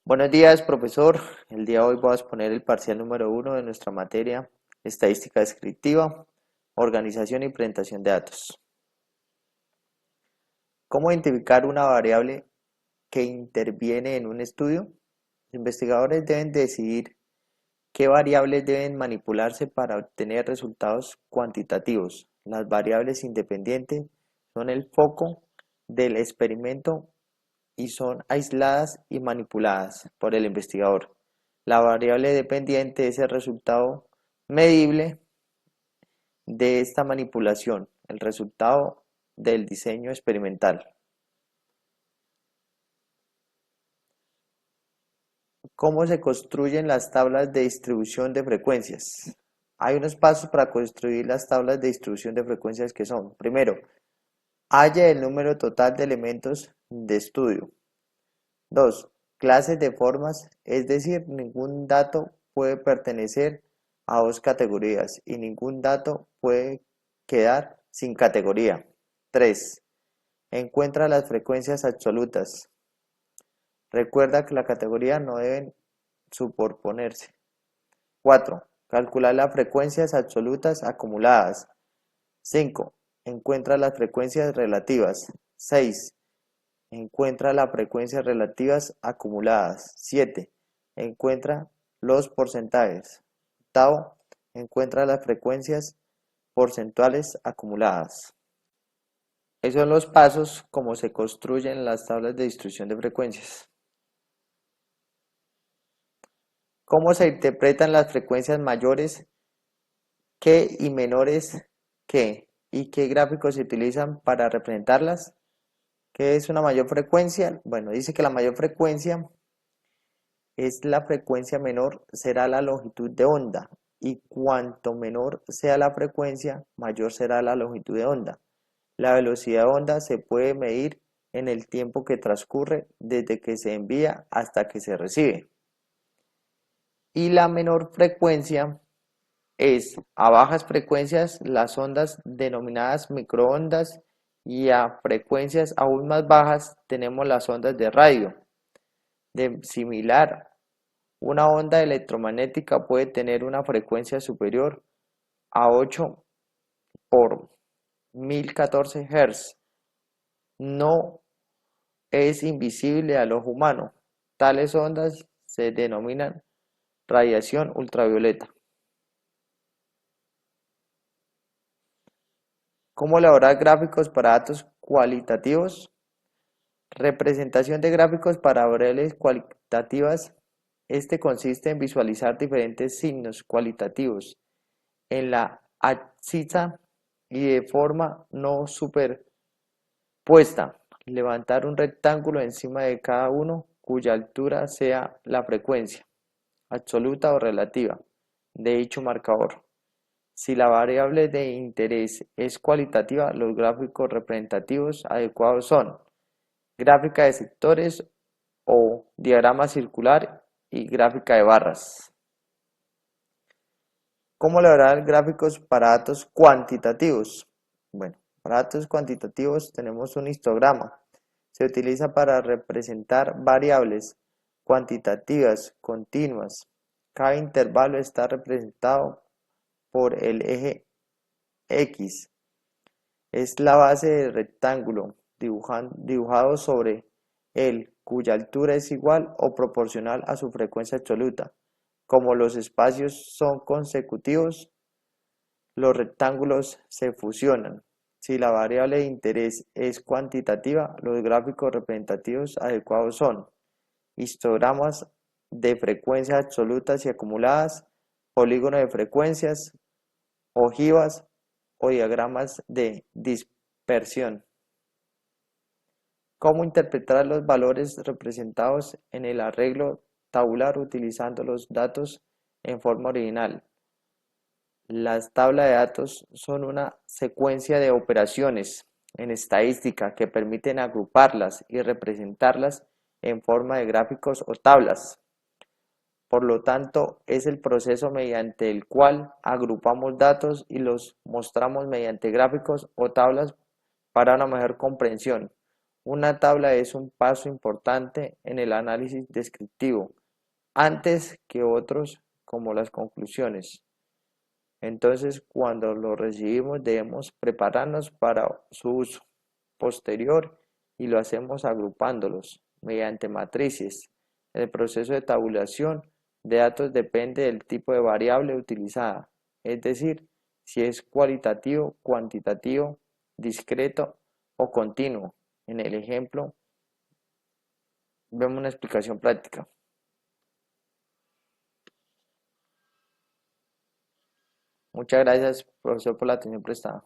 Buenos días, profesor. El día de hoy voy a exponer el parcial número uno de nuestra materia, estadística descriptiva, organización y presentación de datos. ¿Cómo identificar una variable que interviene en un estudio? Los investigadores deben decidir qué variables deben manipularse para obtener resultados cuantitativos. Las variables independientes son el foco del experimento y son aisladas y manipuladas por el investigador. La variable dependiente es el resultado medible de esta manipulación, el resultado del diseño experimental. ¿Cómo se construyen las tablas de distribución de frecuencias? Hay unos pasos para construir las tablas de distribución de frecuencias que son: primero, halla el número total de elementos de estudio. 2. Clases de formas, es decir, ningún dato puede pertenecer a dos categorías y ningún dato puede quedar sin categoría. 3. Encuentra las frecuencias absolutas. Recuerda que la categoría no deben superponerse. 4. Calcular las frecuencias absolutas acumuladas. 5. Encuentra las frecuencias relativas. 6. Encuentra las frecuencias relativas acumuladas. 7. Encuentra los porcentajes. 8. Encuentra las frecuencias porcentuales acumuladas. Esos son los pasos como se construyen las tablas de distribución de frecuencias. ¿Cómo se interpretan las frecuencias mayores que y menores que? ¿Y qué gráficos se utilizan para representarlas? ¿Qué es una mayor frecuencia? Bueno, dice que la mayor frecuencia es la frecuencia menor será la longitud de onda, y cuanto menor sea la frecuencia, mayor será la longitud de onda. La velocidad de onda se puede medir en el tiempo que transcurre desde que se envía hasta que se recibe. Y la menor frecuencia es a bajas frecuencias las ondas denominadas microondas, y a frecuencias aún más bajas tenemos las ondas de radio. De similar, una onda electromagnética puede tener una frecuencia superior a 8 por 1014 Hz. No es invisible al ojo humano. Tales ondas se denominan radiación ultravioleta. ¿Cómo elaborar gráficos para datos cualitativos? Representación de gráficos para variables cualitativas. Este consiste en visualizar diferentes signos cualitativos en la abscisa y de forma no superpuesta. Levantar un rectángulo encima de cada uno cuya altura sea la frecuencia, absoluta o relativa, de dicho marcador. Si la variable de interés es cualitativa, los gráficos representativos adecuados son gráfica de sectores o diagrama circular y gráfica de barras. ¿Cómo elaborar gráficos para datos cuantitativos? Bueno, para datos cuantitativos tenemos un histograma. Se utiliza para representar variables cuantitativas continuas. Cada intervalo está representado por el eje X. Es la base del rectángulo dibujado sobre él, cuya altura es igual o proporcional a su frecuencia absoluta. Como los espacios son consecutivos, los rectángulos se fusionan. Si la variable de interés es cuantitativa, los gráficos representativos adecuados son histogramas de frecuencias absolutas y acumuladas, polígonos de frecuencias, ojivas o diagramas de dispersión. ¿Cómo interpretar los valores representados en el arreglo tabular utilizando los datos en forma original? Las tablas de datos son una secuencia de operaciones en estadística que permiten agruparlas y representarlas en forma de gráficos o tablas. Por lo tanto, es el proceso mediante el cual agrupamos datos y los mostramos mediante gráficos o tablas para una mejor comprensión. Una tabla es un paso importante en el análisis descriptivo, antes que otros como las conclusiones. Entonces, cuando lo recibimos debemos prepararnos para su uso posterior y lo hacemos agrupándolos mediante matrices. El proceso de tabulación de datos depende del tipo de variable utilizada, es decir, si es cualitativo, cuantitativo, discreto o continuo. En el ejemplo, vemos una explicación práctica. Muchas gracias, profesor, por la atención prestada.